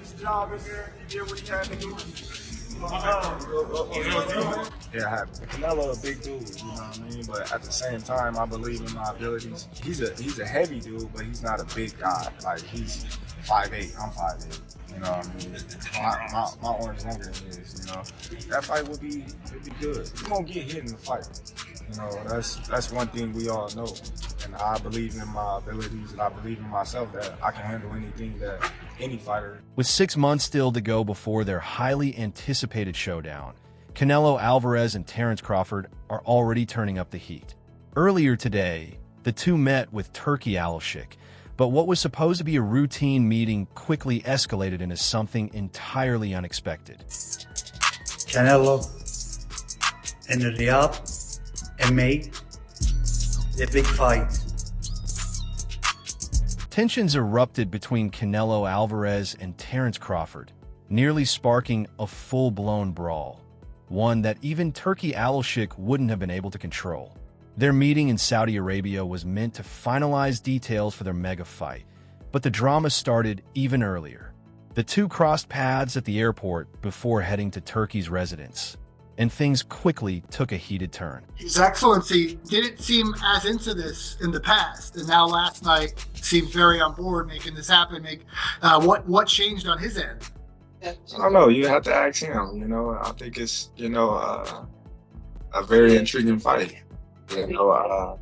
his job in there. He did what he had to do. Yeah, Canelo a big dude, you know what I mean? But at the same time, I believe in my abilities. He's a heavy dude, but he's not a big guy. Like, he's 5'8", I'm 5'8". You know what I mean? My arm's longer than his, you know. That fight would be good. You won't get hit in the fight. You know, that's one thing we all know. And I believe in my abilities, and I believe in myself that I can handle anything that any fighter. With 6 months still to go before their highly anticipated showdown, Canelo Alvarez and Terence Crawford are already turning up the heat. Earlier today, the two met with Turki Alalshikh, but what was supposed to be a routine meeting quickly escalated into something entirely unexpected. Canelo and Riyadh and made a big fight. Tensions erupted between Canelo Alvarez and Terence Crawford, nearly sparking a full-blown brawl, one that even Turki Alalshikh wouldn't have been able to control. Their meeting in Saudi Arabia was meant to finalize details for their mega fight, but the drama started even earlier. The two crossed paths at the airport before heading to Turki's residence, and things quickly took a heated turn. His Excellency didn't seem as into this in the past, and now last night seemed very on board making this happen. What changed on his end? I don't know. You have to ask him. You know, I think it's a very intriguing fight. You know,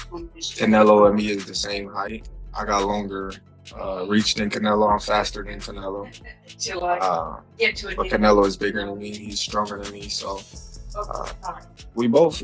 Canelo and me is the same height. I got longer reach than Canelo. I'm faster than Canelo. But Canelo is bigger than me. He's stronger than me. So we both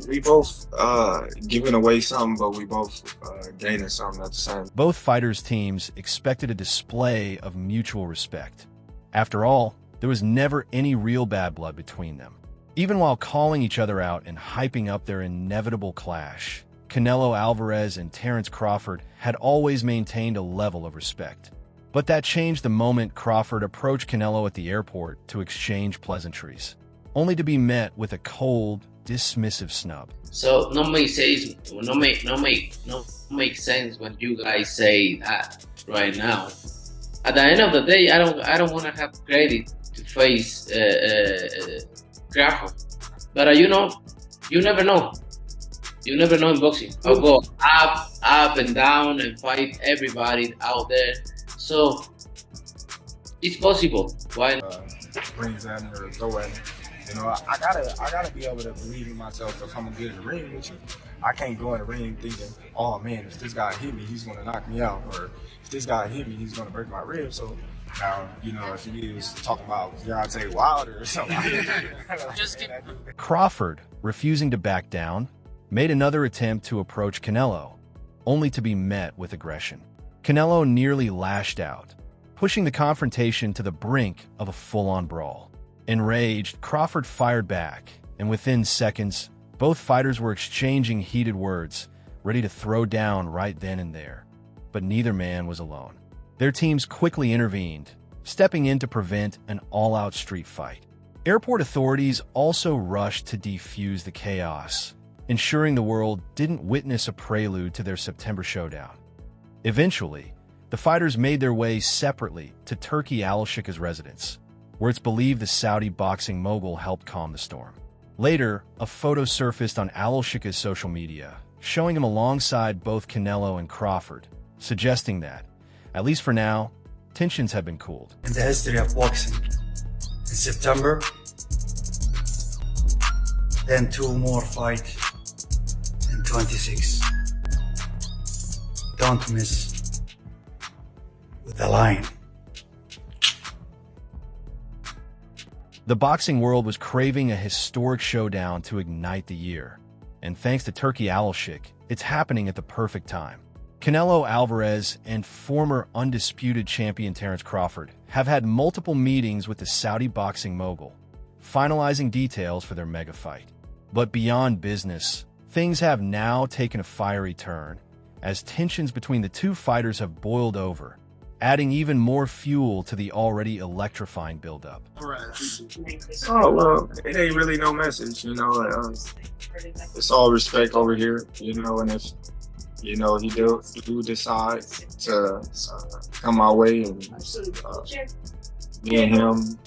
giving away something, but we both gaining something at the same. Both fighters' teams expected a display of mutual respect. After all, there was never any real bad blood between them. Even while calling each other out and hyping up their inevitable clash, Canelo Alvarez and Terence Crawford had always maintained a level of respect. But that changed the moment Crawford approached Canelo at the airport to exchange pleasantries, only to be met with a cold, dismissive snub. So no make sense when you guys say that right now. At the end of the day, I don't want to have credit to face Crawford, but you never know. You never know in boxing. I'll go up and down and fight everybody out there. So it's possible. Why not? Brings at me or throw at me. You know, I gotta be able to believe in myself if I'm gonna get in the ring with you. I can't go in the ring thinking, oh man, if this guy hit me, he's gonna knock me out, or if this guy hit me, he's gonna break my ribs. So now, you know, if he was talking about Deontay Wilder or something, Crawford, refusing to back down, made another attempt to approach Canelo, only to be met with aggression. Canelo nearly lashed out, pushing the confrontation to the brink of a full-on brawl. Enraged, Crawford fired back, and within seconds, both fighters were exchanging heated words, ready to throw down right then and there. But neither man was alone. Their teams quickly intervened, stepping in to prevent an all-out street fight. Airport authorities also rushed to defuse the chaos, ensuring the world didn't witness a prelude to their September showdown. Eventually, the fighters made their way separately to Turki Alalshikh's residence, where it's believed the Saudi boxing mogul helped calm the storm. Later, a photo surfaced on Alalshikh's social media, showing him alongside both Canelo and Crawford, suggesting that, at least for now, tensions have been cooled. In the history of boxing, in September, then 2 more fights in 26. Don't miss with the line. The boxing world was craving a historic showdown to ignite the year, and thanks to Turki Alalshikh, it's happening at the perfect time. Canelo Alvarez and former undisputed champion Terence Crawford have had multiple meetings with the Saudi boxing mogul, finalizing details for their mega fight. But beyond business, things have now taken a fiery turn, as tensions between the two fighters have boiled over, adding even more fuel to the already electrifying buildup. Oh, well, it ain't really no message, you know. It's all respect over here, you know, and if, you know, he do decide to come my way and me and him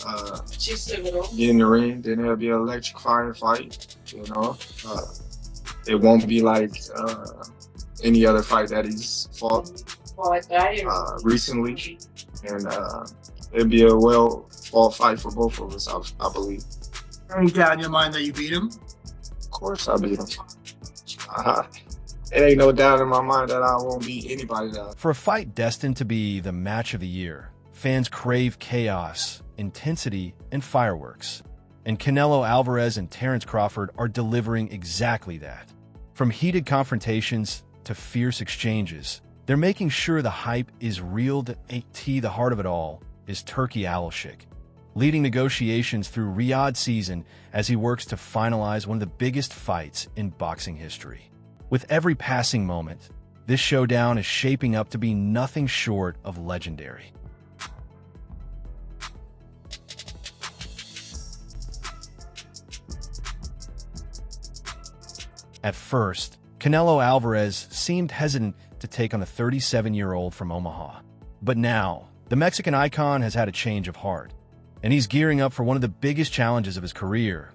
get in the ring, then it'll be an electrifying fight. You know, it won't be like any other fight that he's fought recently, and it'll be a well-fought fight for both of us, I believe. Any doubt in your mind that you beat him? Of course, I beat him. It ain't no doubt in my mind that I won't beat anybody down. For a fight destined to be the match of the year, fans crave chaos, intensity, and fireworks. And Canelo Alvarez and Terence Crawford are delivering exactly that. From heated confrontations to fierce exchanges, they're making sure the hype is real. The heart of it all is Turki Alalshikh, leading negotiations through Riyadh season as he works to finalize one of the biggest fights in boxing history. With every passing moment, this showdown is shaping up to be nothing short of legendary. At first, Canelo Alvarez seemed hesitant to take on the 37-year-old from Omaha. But now, the Mexican icon has had a change of heart, and he's gearing up for one of the biggest challenges of his career.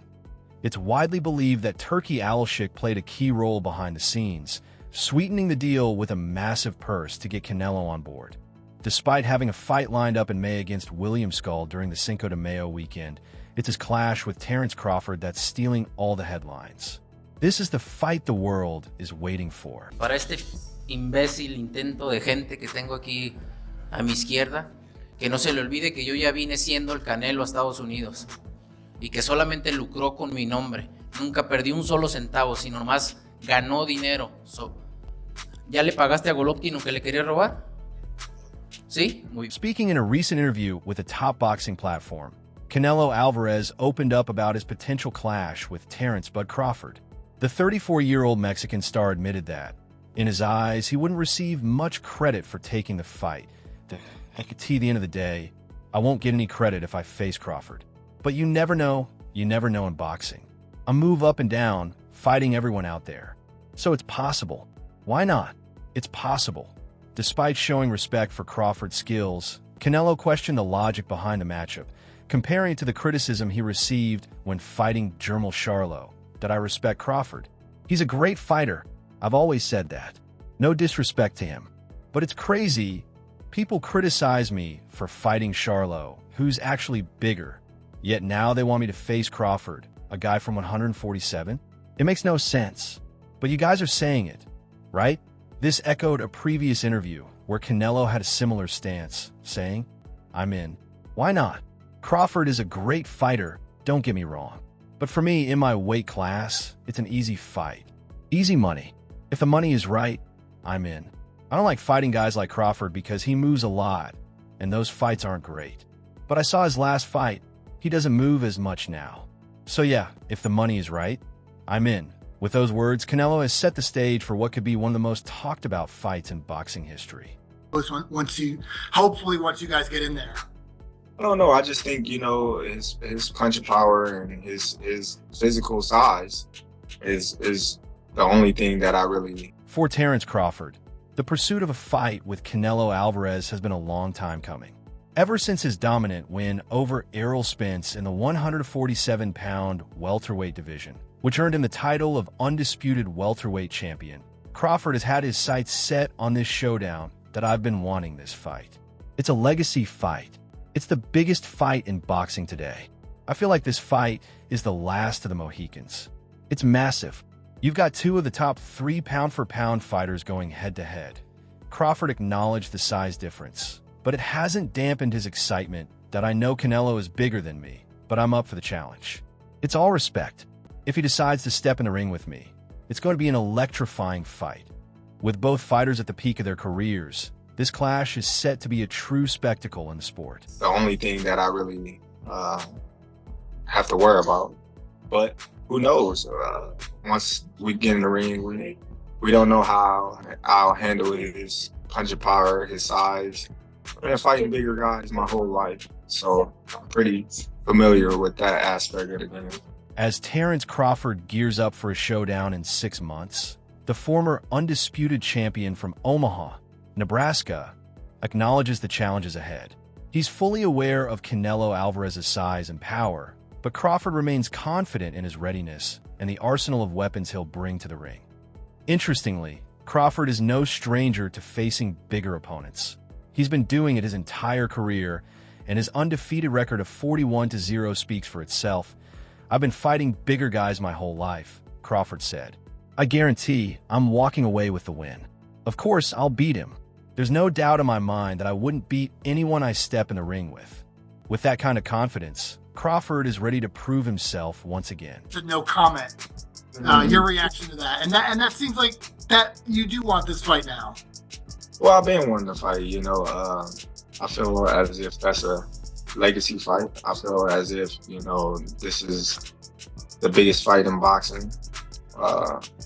It's widely believed that Turki Alalshikh played a key role behind the scenes, sweetening the deal with a massive purse to get Canelo on board. Despite having a fight lined up in May against William Skull during the Cinco de Mayo weekend, it's his clash with Terence Crawford that's stealing all the headlines. This is the fight the world is waiting for. Para este imbécil intento de gente que tengo aquí a mi izquierda, que no se le olvide que yo ya vine siendo el Canelo a Estados Unidos y que solamente lucró con mi nombre. Nunca perdí un solo centavo, sino más ganó dinero. ¿Ya le pagaste a Golovkin lo que le quería robar? ¿Sí? Muy bien. Speaking in a recent interview with a top boxing platform, Canelo Alvarez opened up about his potential clash with Terence "Bud" Crawford. The 34-year-old Mexican star admitted that, in his eyes, he wouldn't receive much credit for taking the fight. At the end of the day, I won't get any credit if I face Crawford. But you never know in boxing. I move up and down, fighting everyone out there. So it's possible. Why not? It's possible. Despite showing respect for Crawford's skills, Canelo questioned the logic behind the matchup, comparing it to the criticism he received when fighting Jermall Charlo, that I respect Crawford. He's a great fighter. I've always said that. No disrespect to him. But it's crazy. People criticize me for fighting Charlo, who's actually bigger. Yet now they want me to face Crawford, a guy from 147? It makes no sense. But you guys are saying it, right? This echoed a previous interview where Canelo had a similar stance, saying, I'm in. Why not? Crawford is a great fighter, don't get me wrong. But for me, in my weight class, it's an easy fight. Easy money. If the money is right, I'm in. I don't like fighting guys like Crawford because he moves a lot, and those fights aren't great. But I saw his last fight. He doesn't move as much now. So yeah, if the money is right, I'm in. With those words, Canelo has set the stage for what could be one of the most talked about fights in boxing history. Once you guys get in there. I don't know. I just think, his punch power and his physical size is the only thing that I really... For Terence Crawford, the pursuit of a fight with Canelo Alvarez has been a long time coming. Ever since his dominant win over Errol Spence in the 147-pound welterweight division, which earned him the title of undisputed welterweight champion, Crawford has had his sights set on this showdown that I've been wanting this fight. It's a legacy fight. It's the biggest fight in boxing today. I feel like this fight is the last of the Mohicans. It's massive. You've got two of the top 3 pound-for-pound fighters going head-to-head. Crawford acknowledged the size difference, but it hasn't dampened his excitement that I know Canelo is bigger than me, but I'm up for the challenge. It's all respect. If he decides to step in the ring with me, it's going to be an electrifying fight. With both fighters at the peak of their careers, this clash is set to be a true spectacle in the sport. The only thing that I really have to worry about. But who knows? Once we get in the ring, we don't know how I'll handle his punch power, his size. I've been fighting bigger guys my whole life, so I'm pretty familiar with that aspect of the game. As Terence Crawford gears up for a showdown in 6 months, the former undisputed champion from Omaha, Nebraska, acknowledges the challenges ahead. He's fully aware of Canelo Alvarez's size and power, but Crawford remains confident in his readiness and the arsenal of weapons he'll bring to the ring. Interestingly, Crawford is no stranger to facing bigger opponents. He's been doing it his entire career, and his undefeated record of 41-0 speaks for itself. "I've been fighting bigger guys my whole life," Crawford said. "I guarantee I'm walking away with the win. Of course, I'll beat him. There's no doubt in my mind that I wouldn't beat anyone I step in the ring with." With that kind of confidence, Crawford is ready to prove himself once again. No comment. Your reaction to that, and that seems like that you do want this fight now. Well, I've been wanting to fight, you know. I feel as if that's a legacy fight. I feel as if, you know, this is the biggest fight in boxing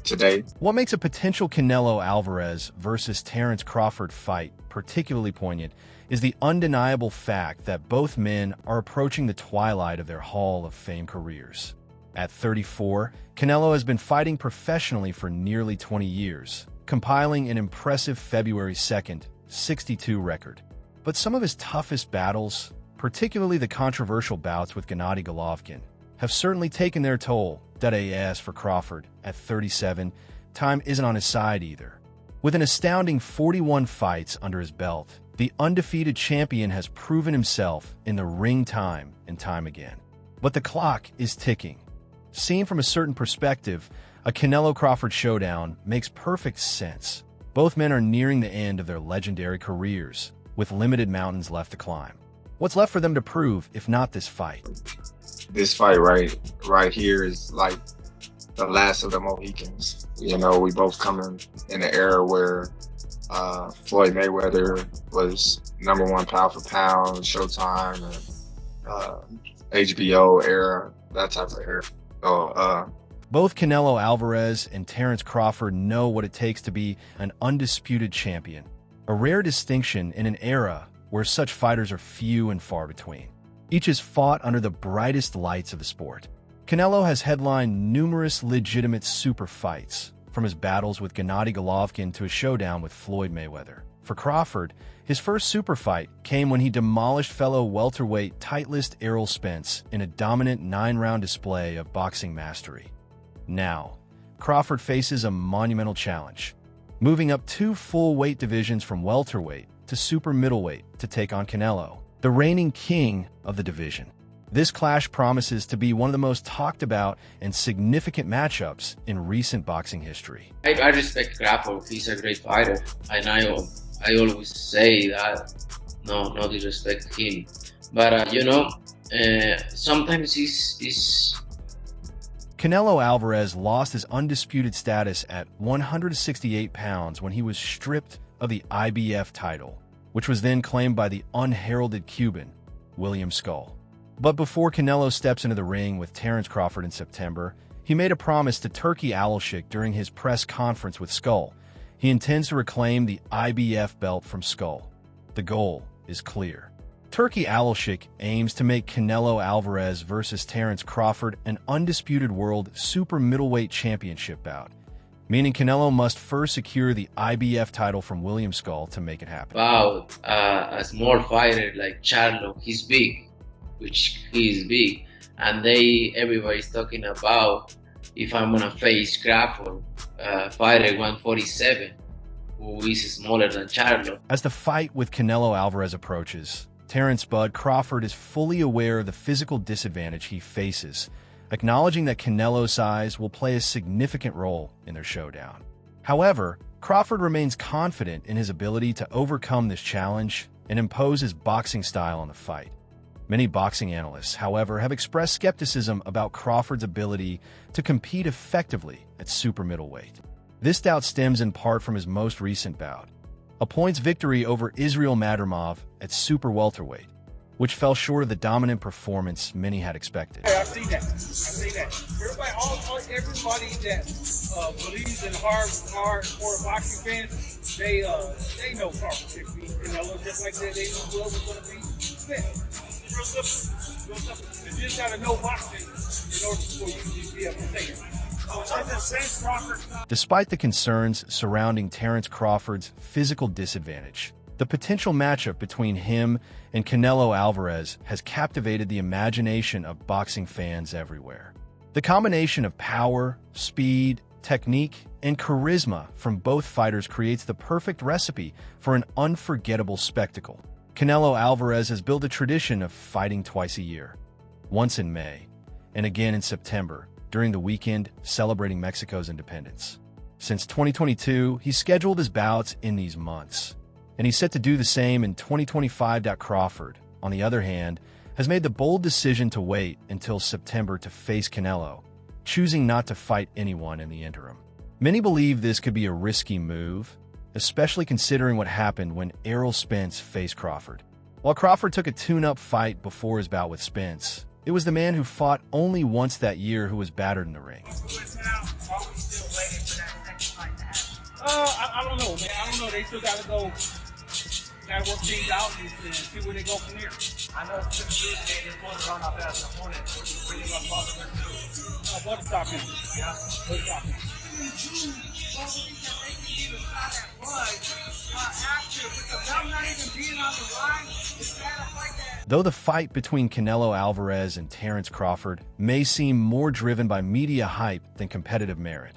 today. What makes a potential Canelo Alvarez versus Terence Crawford fight particularly poignant is the undeniable fact that both men are approaching the twilight of their Hall of Fame careers. At 34, Canelo has been fighting professionally for nearly 20 years, compiling an impressive February 2nd, 62 record. But some of his toughest battles, particularly the controversial bouts with Gennady Golovkin, have certainly taken their toll. As for Crawford, at 37, time isn't on his side either. With an astounding 41 fights under his belt, the undefeated champion has proven himself in the ring time and time again. But the clock is ticking. Seen from a certain perspective, a Canelo-Crawford showdown makes perfect sense. Both men are nearing the end of their legendary careers, with limited mountains left to climb. What's left for them to prove, if not this fight? This fight right here is like the last of the Mohicans. You know, we both coming in an era where Floyd Mayweather was #1 pound for pound, Showtime, and HBO era, that type of era. So, both Canelo Alvarez and Terence Crawford know what it takes to be an undisputed champion, a rare distinction in an era where such fighters are few and far between. Each has fought under the brightest lights of the sport. Canelo has headlined numerous legitimate super fights, from his battles with Gennady Golovkin to his showdown with Floyd Mayweather. For Crawford, his first super fight came when he demolished fellow welterweight Titleist Errol Spence in a dominant 9-round display of boxing mastery. Now, Crawford faces a monumental challenge, moving up 2 full weight divisions from welterweight to super middleweight to take on Canelo, the reigning king of the division. This clash promises to be one of the most talked about and significant matchups in recent boxing history. I respect Crawford. He's a great fighter, and I always say that. No disrespect to him, but sometimes he's. Canelo Alvarez lost his undisputed status at 168 pounds when he was stripped of the IBF title, which was then claimed by the unheralded Cuban, William Skull. But before Canelo steps into the ring with Terence Crawford in September, he made a promise to Turki Alalshikh during his press conference with Skull. He intends to reclaim the IBF belt from Skull. The goal is clear. Turki Alalshikh aims to make Canelo Alvarez versus Terence Crawford an undisputed world super middleweight championship bout, meaning Canelo must first secure the IBF title from William Skull to make it happen. Wow, a small fighter like Charlo, he's big, which he is big, and everybody's talking about if I'm gonna face Crawford, fighter 147, who is smaller than Charlo. As the fight with Canelo Alvarez approaches, Terence "Bud" Crawford is fully aware of the physical disadvantage he faces, acknowledging that Canelo's size will play a significant role in their showdown. However, Crawford remains confident in his ability to overcome this challenge and impose his boxing style on the fight. Many boxing analysts, however, have expressed skepticism about Crawford's ability to compete effectively at super middleweight. This doubt stems in part from his most recent bout, a points victory over Israel Madrimov at super welterweight, which fell short of the dominant performance many had expected. Hey, I see that. Everybody that believes in hardcore boxing fans, they know Crawford should be Canelo, just like that. They know whoever's going to be Smith. Real simple. You just got to know boxing in order for you to be able to say it. Despite the concerns surrounding Terence Crawford's physical disadvantage, The potential matchup between him and Canelo Alvarez has captivated the imagination of boxing fans everywhere. The combination of power, speed, technique, and charisma from both fighters creates the perfect recipe for an unforgettable spectacle. Canelo Alvarez has built a tradition of fighting twice a year, once in May, and again in September, during the weekend celebrating Mexico's independence. Since 2022, he's scheduled his bouts in these months, and he's set to do the same in 2025. Crawford, on the other hand, has made the bold decision to wait until September to face Canelo, choosing not to fight anyone in the interim. Many believe this could be a risky move, especially considering what happened when Errol Spence faced Crawford. While Crawford took a tune-up fight before his bout with Spence, it was the man who fought only once that year who was battered in the ring. I don't know, man. I don't know. They still gotta work things out and see where they go from here. I know Tuesday they're going to run up as an opponent. What are you going to talk about too? Butterstop him. Yeah. Butterstop him. Though the fight between Canelo Alvarez and Terence Crawford may seem more driven by media hype than competitive merit,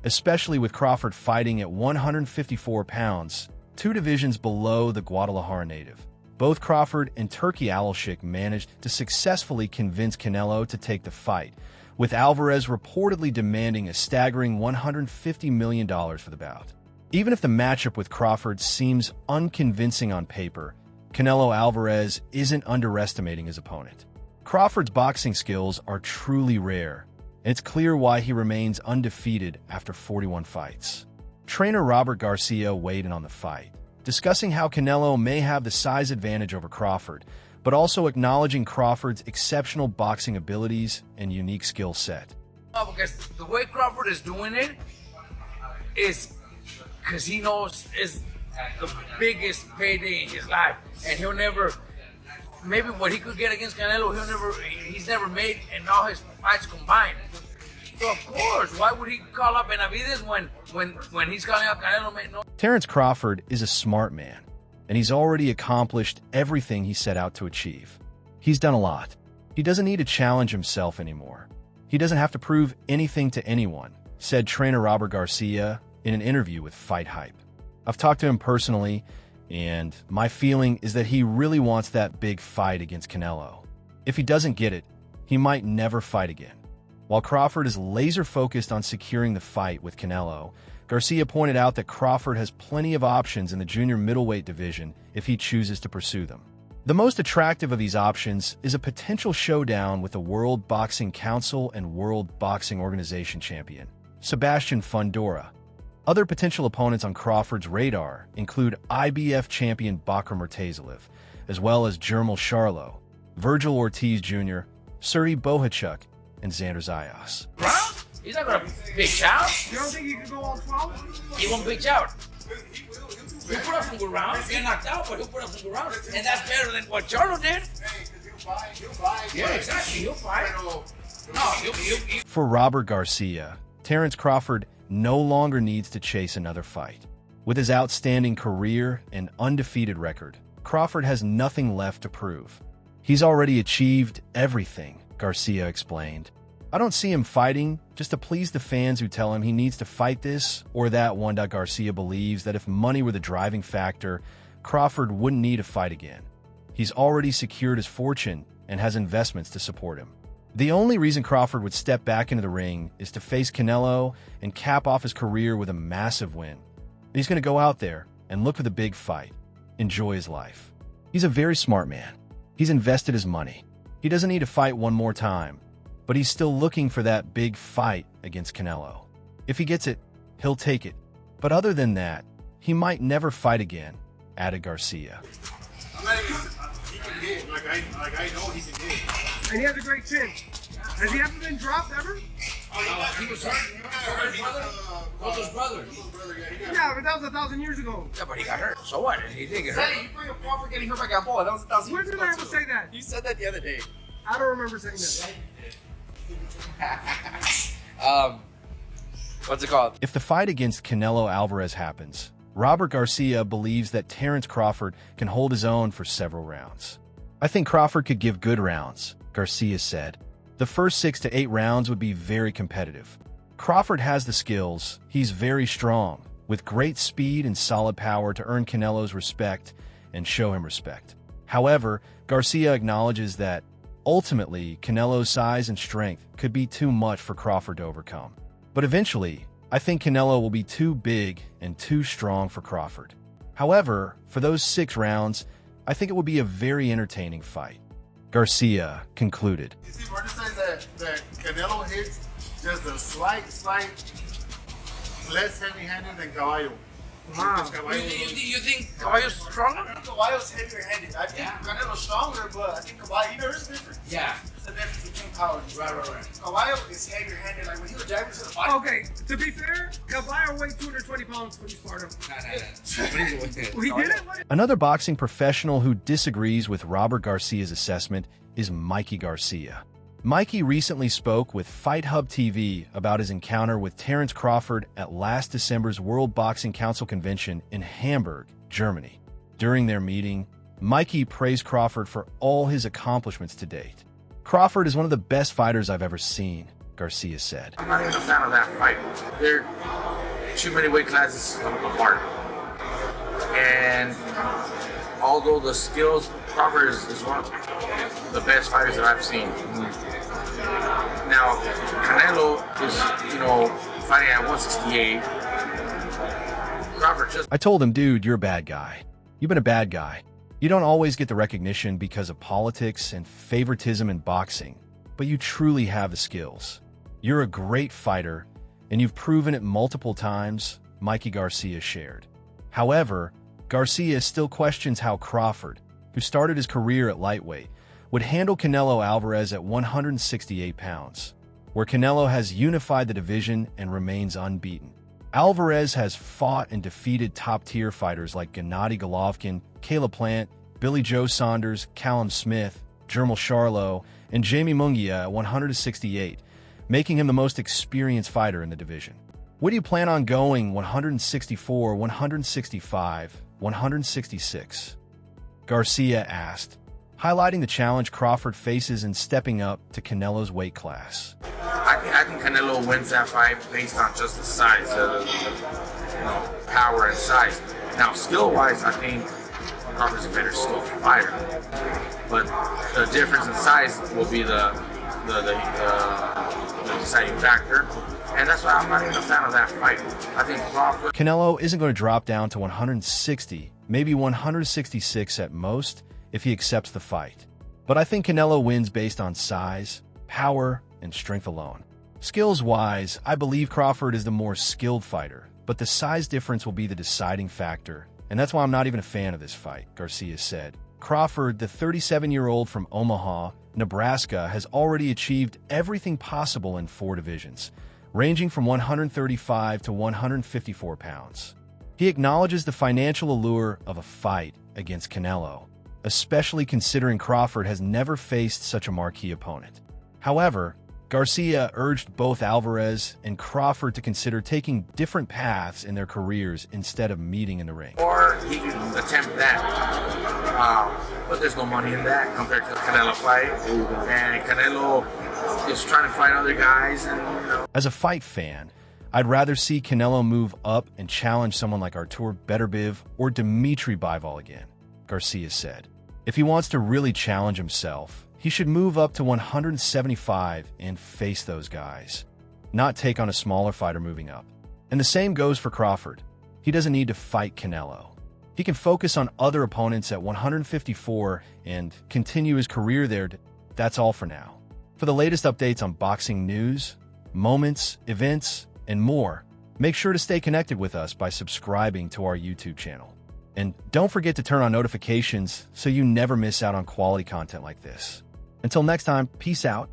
especially with Crawford fighting at 154 pounds, 2 divisions below the Guadalajara native. Both Crawford and Turki Alalshikh managed to successfully convince Canelo to take the fight, with Alvarez reportedly demanding a staggering $150 million for the bout. Even if the matchup with Crawford seems unconvincing on paper, Canelo Alvarez isn't underestimating his opponent. Crawford's boxing skills are truly rare, and it's clear why he remains undefeated after 41 fights. Trainer Robert Garcia weighed in on the fight, discussing how Canelo may have the size advantage over Crawford, but also acknowledging Crawford's exceptional boxing abilities and unique skill set. Because the way Crawford is doing it is because he knows it's the biggest payday in his life, and he'll never, maybe what he could get against Canelo, he's never made in all his fights combined. So of course, why would he call up Benavides when he's calling out Canelo? No. Terence Crawford is a smart man, and he's already accomplished everything he set out to achieve. He's done a lot. He doesn't need to challenge himself anymore. He doesn't have to prove anything to anyone, said trainer Robert Garcia in an interview with Fight Hype. I've talked to him personally, and my feeling is that he really wants that big fight against Canelo. If he doesn't get it, he might never fight again. While Crawford is laser-focused on securing the fight with Canelo, Garcia pointed out that Crawford has plenty of options in the junior middleweight division if he chooses to pursue them. The most attractive of these options is a potential showdown with the World Boxing Council and World Boxing Organization champion, Sebastian Fundora. Other potential opponents on Crawford's radar include IBF champion Bakram Murtazalev, as well as Jermel Charlo, Virgil Ortiz Jr., Sergey Bohachuk, and Xander Zayas. Round? He's not gonna big shout. You don't think he could go all 12? He won't big shout. He'll put up some good rounds. He'll get knocked out, but he'll put up some good rounds, and that's better than what Charlo did. Yeah, exactly. He'll fight. No, he'll. For Robert Garcia, Terence Crawford no longer needs to chase another fight. With his outstanding career and undefeated record, Crawford has nothing left to prove. He's already achieved everything, Garcia explained. I don't see him fighting just to please the fans who tell him he needs to fight this or that one. Garcia believes that if money were the driving factor, Crawford wouldn't need to fight again. He's already secured his fortune and has investments to support him. The only reason Crawford would step back into the ring is to face Canelo and cap off his career with a massive win. He's going to go out there and look for the big fight, enjoy his life. He's a very smart man. He's invested his money. He doesn't need to fight one more time, but he's still looking for that big fight against Canelo. If he gets it, he'll take it. But other than that, he might never fight again, added Garcia. He can hit, like I know he can hit. And he has a great chin. Has he ever been dropped ever? He was hurt. Both his brothers. Yeah, but that was 1,000 years ago. Yeah, but he got hurt. So what? He did get hurt. Hey, you bring up Crawford getting hurt by Gamboa. That was 1,000 When years did ago. I ever say that? You said that the other day. I don't remember saying that. What's it called? If the fight against Canelo Alvarez happens, Robert Garcia believes that Terence Crawford can hold his own for several rounds. I think Crawford could give good rounds, Garcia said. The first 6 to 8 rounds would be very competitive. Crawford has the skills, he's very strong, with great speed and solid power to earn Canelo's respect and show him respect. However, Garcia acknowledges that, ultimately, Canelo's size and strength could be too much for Crawford to overcome. But eventually, I think Canelo will be too big and too strong for Crawford. However, for those 6 rounds, I think it would be a very entertaining fight. Garcia concluded. You see, Martin says that Canelo hits just a slight less heavy-handed than Caballo. Wow. You think Caballo's stronger? Caballo's heavier-handed. I think Canelo's stronger, but I think Caballo, you know, there's a difference. Yeah. There's a difference between powers. Right. Caballo is heavier-handed. Like when he was jabbing to the body. Okay, to be fair, Caballo weighed 220 pounds when you sparred him. Well, he did it? Another boxing professional who disagrees with Robert Garcia's assessment is Mikey Garcia. Mikey recently spoke with Fight Hub TV about his encounter with Terence Crawford at last December's World Boxing Council convention in Hamburg, Germany. During their meeting, Mikey praised Crawford for all his accomplishments to date. Crawford is one of the best fighters I've ever seen, Garcia said. I'm not even a fan of that fight. They're too many weight classes apart. And although the skills, Crawford is one of the best fighters that I've seen. Now, Canelo is, fighting at 168. Crawford just... I told him, dude, you're a bad guy. You've been a bad guy. You don't always get the recognition because of politics and favoritism in boxing, but you truly have the skills. You're a great fighter, and you've proven it multiple times, Mikey Garcia shared. However, Garcia still questions how Crawford, who started his career at lightweight, would handle Canelo Alvarez at 168 pounds, where Canelo has unified the division and remains unbeaten. Alvarez has fought and defeated top-tier fighters like Gennady Golovkin, Caleb Plant, Billy Joe Saunders, Callum Smith, Jermel Charlo, and Jamie Munguia at 168, making him the most experienced fighter in the division. What do you plan on going 164, 165, 166? Garcia asked, highlighting the challenge Crawford faces in stepping up to Canelo's weight class. I think Canelo wins that fight based on just the size, power and size. Now, skill-wise, I think Crawford's a better skilled fighter, but the difference in size will be the deciding factor, and that's why I'm not even a fan of that fight. I think Crawford... Canelo isn't going to drop down to 160, maybe 166 at most, if he accepts the fight. But I think Canelo wins based on size, power, and strength alone. Skills-wise, I believe Crawford is the more skilled fighter, but the size difference will be the deciding factor, and that's why I'm not even a fan of this fight, Garcia said. Crawford, the 37-year-old from Omaha, Nebraska, has already achieved everything possible in 4 divisions, ranging from 135 to 154 pounds. He acknowledges the financial allure of a fight against Canelo, especially considering Crawford has never faced such a marquee opponent. However, Garcia urged both Alvarez and Crawford to consider taking different paths in their careers instead of meeting in the ring. Or he can attempt that. But there's no money in that compared to the Canelo fight. And Canelo is trying to fight other guys. As a fight fan, I'd rather see Canelo move up and challenge someone like Artur Beterbiev or Dmitry Bivol again, Garcia said. If he wants to really challenge himself, he should move up to 175 and face those guys, not take on a smaller fighter moving up. And the same goes for Crawford. He doesn't need to fight Canelo. He can focus on other opponents at 154 and continue his career there. That's all for now. For the latest updates on boxing news, moments, events, and more, make sure to stay connected with us by subscribing to our YouTube channel. And don't forget to turn on notifications so you never miss out on quality content like this. Until next time, peace out.